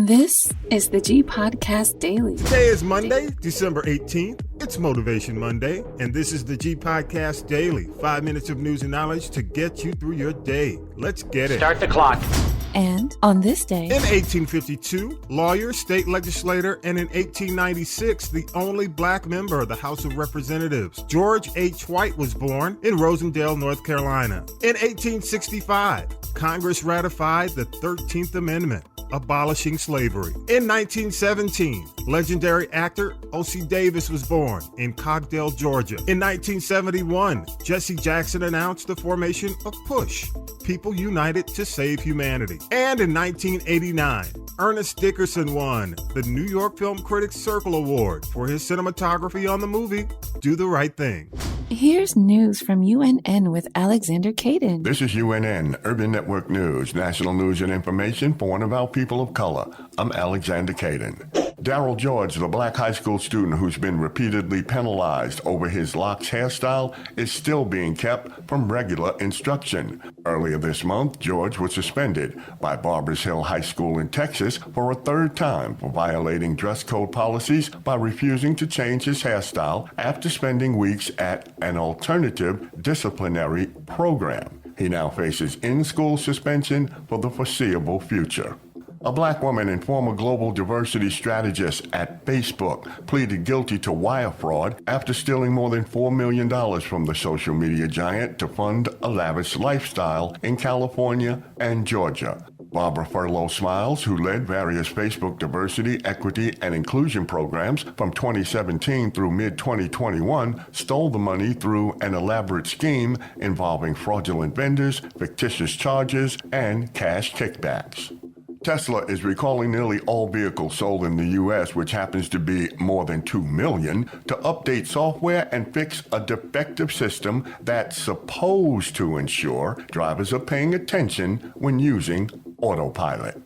This is the G Podcast Daily. Today is Monday, December 18th. It's Motivation Monday, and this is the G Podcast Daily. 5 minutes of news and knowledge to get you through your day. Let's get it. Start the clock. And on this day, in 1852, lawyer, state legislator, and in 1896, the only black member of the House of Representatives, George H. White, was born in Rosendale, North Carolina. In 1865, Congress ratified the 13th Amendment, abolishing slavery. In 1917, legendary actor OSSIE Davis was born in Cogdell, Georgia. In 1971, Jesse Jackson announced the formation of PUSH, People United to Save Humanity. And in 1989, Ernest Dickerson won the New York Film Critics Circle Award for his cinematography on the movie Do the Right Thing. Here's news from UNN with Alexander Caden. This is UNN, Urban Network News, national news and information for one of our people of color. I'm Alexander Caden. Darryl George, the black high school student who's been repeatedly penalized over his locks hairstyle, is still being kept from regular instruction. Earlier this month, George was suspended by Barbers Hill High School in Texas for a third time for violating dress code policies by refusing to change his hairstyle after spending weeks at an alternative disciplinary program. He now faces in-school suspension for the foreseeable future. A black woman and former global diversity strategist at Facebook pleaded guilty to wire fraud after stealing more than $4 million from the social media giant to fund a lavish lifestyle in California and Georgia. Barbara Furlow Smiles, who led various Facebook diversity, equity, and inclusion programs from 2017 through mid-2021, stole the money through an elaborate scheme involving fraudulent vendors, fictitious charges, and cash kickbacks. Tesla is recalling nearly all vehicles sold in the U.S., which happens to be more than 2 million, to update software and fix a defective system that's supposed to ensure drivers are paying attention when using autopilot.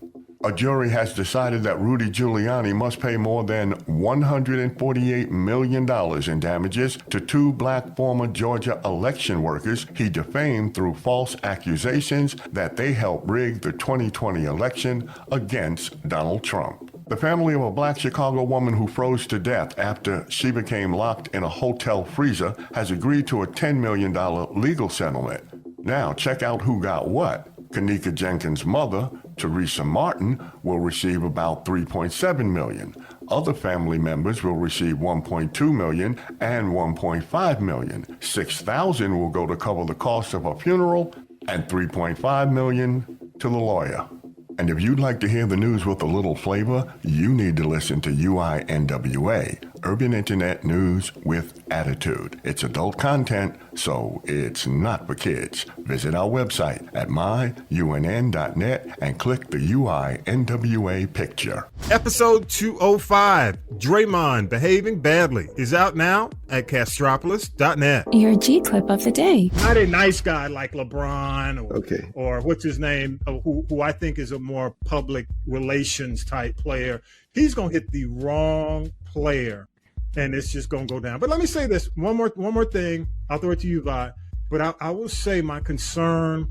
A jury has decided that Rudy Giuliani must pay more than $148 million in damages to two black former Georgia election workers he defamed through false accusations that they helped rig the 2020 election against Donald Trump. The family of a black Chicago woman who froze to death after she became locked in a hotel freezer has agreed to a $10 million legal settlement. Now check out who got what. Kanika Jenkins' mother, Teresa Martin, will receive about $3.7 million. Other family members will receive $1.2 million and $1.5 million. $6,000 will go to cover the cost of her funeral and $3.5 million to the lawyer. And if you'd like to hear the news with a little flavor, you need to listen to UINWA, Urban Internet News with Attitude. It's adult content, so it's not for kids. Visit our website at myunn.net and click the UINWA picture. Episode 205, Draymond Behaving Badly, is out now at Castropolis.net. Your G clip of the day. Not a nice guy like LeBron or what's his name, who I think is a more public relations type player. He's going to hit the wrong player, and it's just going to go down. But let me say this, one more thing. I'll throw it to you, Vi. But I will say my concern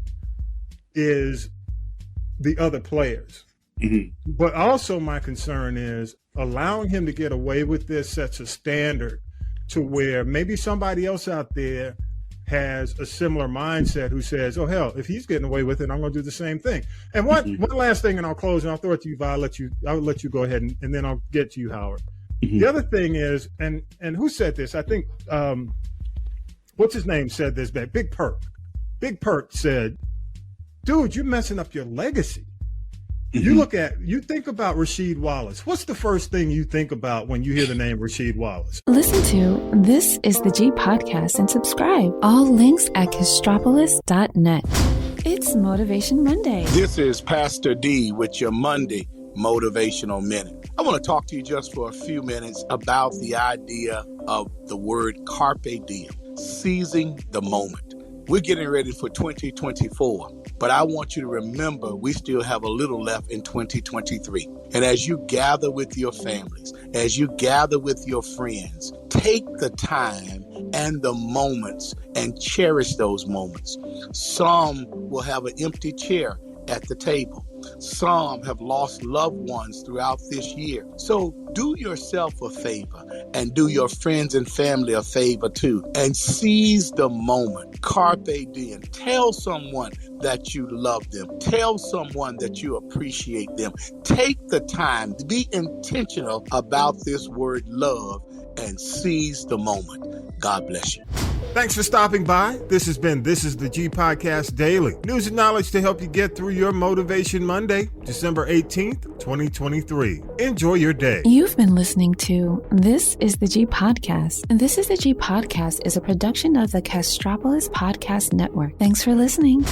is the other players. Mm-hmm. But also my concern is allowing him to get away with this sets a standard to where maybe somebody else out there has a similar mindset who says, oh, hell, if he's getting away with it, I'm going to do the same thing. And one last thing, and I'll close, and I'll throw it to you, Vi. I'll let you go ahead, and then I'll get to you, Howard. Mm-hmm. The other thing is, and who said this? I think, what's his name said this back? Big Perk. Big Perk said, dude, you're messing up your legacy. Mm-hmm. You think about Rasheed Wallace. What's the first thing you think about when you hear the name Rasheed Wallace? Listen to This is the G Podcast and subscribe. All links at Castropolis.net. It's Motivation Monday. This is Pastor D with your Monday Motivational Minute. I want to talk to you just for a few minutes about the idea of the word carpe diem, seizing the moment. We're getting ready for 2024, but I want you to remember we still have a little left in 2023. And as you gather with your families, as you gather with your friends, take the time and the moments and cherish those moments. Some will have an empty chair at the table. Some have lost loved ones throughout this year. So do yourself a favor and do your friends and family a favor too, and seize the moment. Carpe diem. Tell someone that you love them. Tell someone that you appreciate them. Take the time to be intentional about this word love and seize the moment. God bless you. Thanks for stopping by. This is the G Podcast Daily. News and knowledge to help you get through your Motivation Monday, December 18th, 2023. Enjoy your day. You've been listening to This is the G Podcast. And This is the G Podcast is a production of the Castropolis Podcast Network. Thanks for listening.